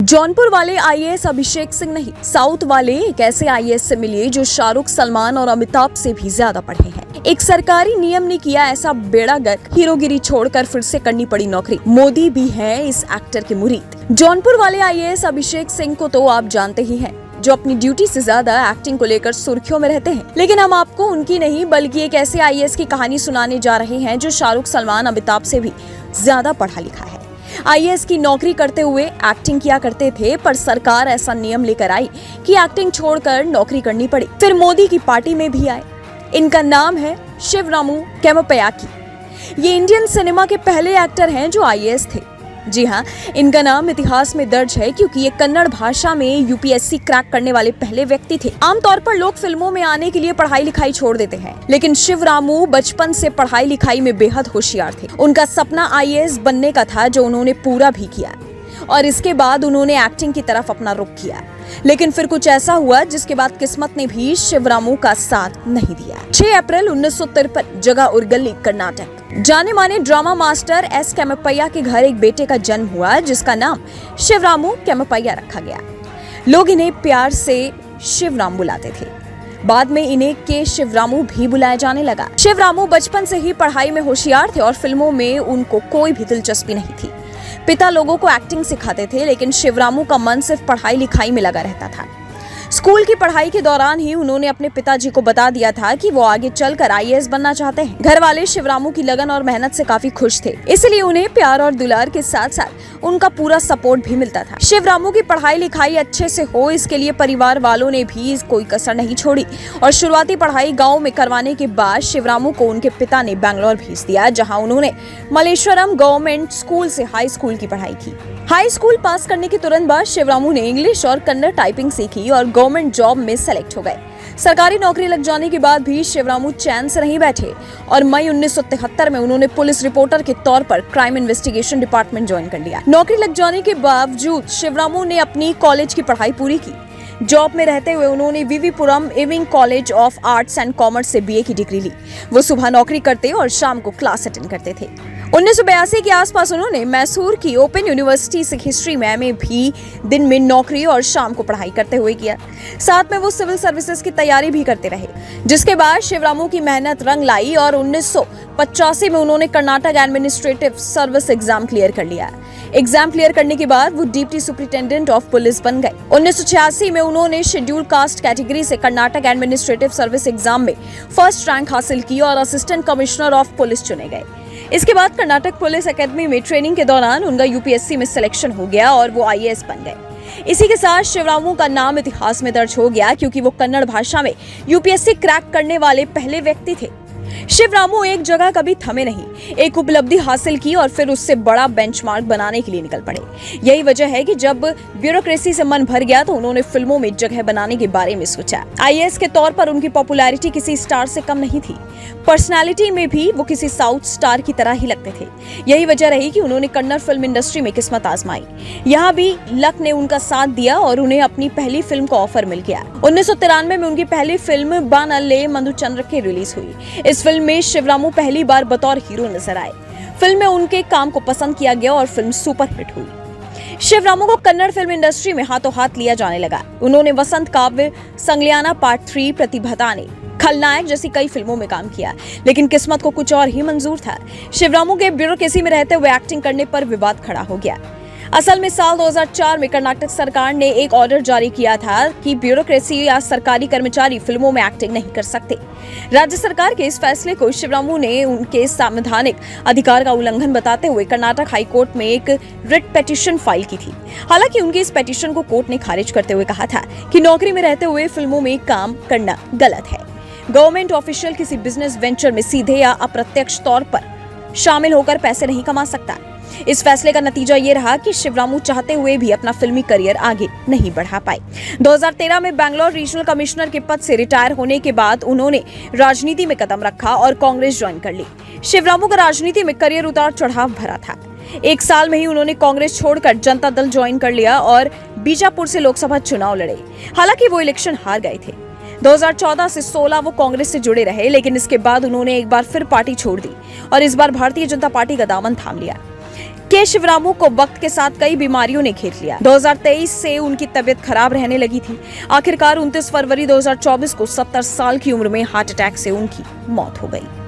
जौनपुर वाले आईएएस अभिषेक सिंह नहीं, साउथ वाले एक ऐसे आईएएस से मिलिए जो शाहरुख, सलमान और अमिताभ से भी ज्यादा पढ़े हैं। एक सरकारी नियम ने किया ऐसा बेड़ा गर्क, हीरोगिरी छोड़कर फिर से करनी पड़ी नौकरी। मोदी भी हैं इस एक्टर के मुरीद। जौनपुर वाले आईएएस अभिषेक सिंह को तो आप जानते ही हैं, जो अपनी ड्यूटी से ज्यादा एक्टिंग को लेकर सुर्खियों में रहते हैं। लेकिन हम आपको उनकी नहीं बल्कि एक ऐसे आईएएस की कहानी सुनाने जा रहे हैं जो शाहरुख, सलमान, अमिताभ से भी ज्यादा पढ़ा लिखा है। आईएएस की नौकरी करते हुए एक्टिंग किया करते थे, पर सरकार ऐसा नियम लेकर आई कि एक्टिंग छोड़कर नौकरी करनी पड़ी। फिर मोदी की पार्टी में भी आए। इनका नाम है शिवरामू केम्पैयाकी। ये इंडियन सिनेमा के पहले एक्टर हैं जो आईएएस थे। जी हाँ, इनका नाम इतिहास में दर्ज है क्योंकि ये कन्नड़ भाषा में यूपीएससी क्रैक करने वाले पहले व्यक्ति थे। आमतौर पर लोग फिल्मों में आने के लिए पढ़ाई लिखाई छोड़ देते हैं, लेकिन शिवरामू बचपन से पढ़ाई लिखाई में बेहद होशियार थे। उनका सपना आईएएस बनने का था, जो उन्होंने पूरा भी किया, और इसके बाद उन्होंने एक्टिंग की तरफ अपना रुख किया। लेकिन फिर कुछ ऐसा हुआ जिसके बाद किस्मत ने भी शिवरामू का साथ नहीं दिया। 6 अप्रैल 1953, जगह उरगल्ली, कर्नाटक। जाने माने ड्रामा मास्टर एस केम्पैया के घर एक बेटे का जन्म हुआ जिसका नाम शिवरामू केम्पैया रखा गया। लोग इन्हें प्यार से शिवराम बुलाते थे। बाद में इन्हें के शिवरामू भी बुलाया जाने लगा। शिवरामू बचपन से ही पढ़ाई में होशियार थे और फिल्मों में उनको कोई भी दिलचस्पी नहीं थी। पिता लोगों को एक्टिंग सिखाते थे, लेकिन शिवरामू का मन सिर्फ पढ़ाई लिखाई में लगा रहता था। स्कूल की पढ़ाई के दौरान ही उन्होंने अपने पिताजी को बता दिया था कि वो आगे चलकर आईएएस बनना चाहते हैं। घर वाले शिवरामू की लगन और मेहनत से काफी खुश थे, इसलिए उन्हें प्यार और दुलार के साथ साथ उनका पूरा सपोर्ट भी मिलता था। शिवरामू की पढ़ाई लिखाई अच्छे से हो, इसके लिए परिवार वालों ने भी कोई कसर नहीं छोड़ी और शुरुआती पढ़ाई गाँव में करवाने के बाद शिवरामू को उनके पिता ने बैंगलोर भेज दिया, जहाँ उन्होंने मलेश्वरम गवर्नमेंट स्कूल से हाई स्कूल की पढ़ाई की। हाई स्कूल पास करने के तुरंत बाद शिवरामू ने इंग्लिश और कन्नड़ टाइपिंग सीखी और गवर्नमेंट जॉब में सेलेक्ट हो गए। सरकारी नौकरी लग जाने के बाद भी शिवरामू चैन से नहीं बैठे और मई 1973 में उन्होंने पुलिस रिपोर्टर के तौर पर क्राइम इन्वेस्टिगेशन डिपार्टमेंट ज्वाइन कर लिया। नौकरी लग जाने के बावजूद शिवरामू ने अपनी कॉलेज की पढ़ाई पूरी की। जॉब में रहते हुए उन्होंने VV Puram Ewing college of arts and commerce से बीए की डिग्री ली। वो सुबह नौकरी करते और शाम को क्लास अटेंड करते थे। 1982 के आसपास उन्होंने मैसूर की ओपन यूनिवर्सिटी से हिस्ट्री में एमए भी दिन में नौकरी और शाम को पढ़ाई करते हुए किया। साथ में वो सिविल सर्विसेज की तैयारी भी करते रहे, जिसके बाद शिवरामू की मेहनत रंग लाई और 1985 में उन्होंने Karnataka administrative service exam clear कर लिया। एग्जाम क्लियर करने के बाद वो डिप्टी सुपरिटेंडेंट ऑफ पुलिस बन गए। 1986 में उन्होंने शेड्यूल कास्ट कैटेगरी से कर्नाटक एडमिनिस्ट्रेटिव सर्विस एग्जाम में फर्स्ट रैंक हासिल की और असिस्टेंट कमिश्नर ऑफ पुलिस चुने गए। इसके बाद कर्नाटक पुलिस एकेडमी में ट्रेनिंग के दौरान उनका यूपीएससी में सिलेक्शन हो गया और वो आईएएस बन गए। इसी के साथ शिवरामू का नाम इतिहास में दर्ज हो गया क्योंकि वो कन्नड़ भाषा में यूपीएससी क्रैक करने वाले पहले व्यक्ति थे। शिवरामू एक जगह कभी थमे नहीं, एक उपलब्धि हासिल की और फिर उससे बड़ा बेंचमार्क बनाने के लिए निकल पड़े। यही वजह है कि जब ब्यूरोक्रेसी से मन भर गया तो उन्होंने फिल्मों में जगह बनाने के बारे में सोचा। आईएएस के तौर पर उनकी पॉपुलैरिटी किसी स्टार से कम नहीं थी। पर्सनालिटी में भी वो किसी साउथ स्टार की तरह ही लगते थे। यही वजह रही कि उन्होंने कन्नड़ फिल्म इंडस्ट्री में किस्मत आजमाई। यहाँ भी लक ने उनका साथ दिया और उन्हें अपनी पहली फिल्म का ऑफर मिल गया। 1993 में उनकी पहली फिल्म बानल्ले मधुचंद्र की रिलीज हुई। इस फिल्म में शिवरामू पहली बार बतौर हीरो नजर आए। फिल्म में उनके काम को पसंद किया गया और फिल्म सुपरहिट हुई। शिवरामू को कन्नड़ फिल्म इंडस्ट्री में हाथों हाथ लिया जाने लगा। उन्होंने वसंत काव्य, संगलियाना पार्ट 3, प्रतिभाताने, खलनायक जैसी कई फिल्मों में काम किया, लेकिन किस्मत को कुछ और ही मंजूर था। शिवरामू के ब्यूरोक्रेसी में रहते हुए एक्टिंग करने पर विवाद खड़ा हो गया। असल में साल 2004 में कर्नाटक सरकार ने एक ऑर्डर जारी किया था कि ब्यूरोक्रेसी या सरकारी कर्मचारी फिल्मों में एक्टिंग नहीं कर सकते। राज्य सरकार के इस फैसले को शिवरामू ने उनके संवैधानिक अधिकार का उल्लंघन बताते हुए कर्नाटक हाई कोर्ट में एक रिट पिटीशन फाइल की थी। हालांकि उनकी इस पिटीशन को कोर्ट ने खारिज करते हुए कहा था कि नौकरी में रहते हुए फिल्मों में काम करना गलत है। गवर्नमेंट ऑफिशियल किसी बिजनेस वेंचर में सीधे या अप्रत्यक्ष तौर पर शामिल होकर पैसे नहीं कमा सकता। इस फैसले का नतीजा ये रहा कि शिवरामू चाहते हुए भी अपना फिल्मी करियर आगे नहीं बढ़ा पाए। 2013 में बैंगलोर रीजनल कमिश्नर के पद से रिटायर होने के बाद उन्होंने राजनीति में कदम रखा और कांग्रेस ज्वाइन कर ली। शिवरामू का राजनीति में करियर उतार चढ़ाव भरा था। 1 साल में ही उन्होंने कांग्रेस छोड़कर जनता दल ज्वाइन कर लिया और बीजापुर से लोकसभा चुनाव लड़े। हालांकि वो इलेक्शन हार गए थे। 2014 से 16 वो कांग्रेस से जुड़े रहे, लेकिन इसके बाद उन्होंने एक बार फिर पार्टी छोड़ दी और इस बार भारतीय जनता पार्टी का दामन थाम लिया। के शिवरामू को वक्त के साथ कई बीमारियों ने घेर लिया। 2023 से उनकी तबीयत खराब रहने लगी थी। आखिरकार 29 फरवरी 2024 को 70 साल की उम्र में हार्ट अटैक से उनकी मौत हो गई।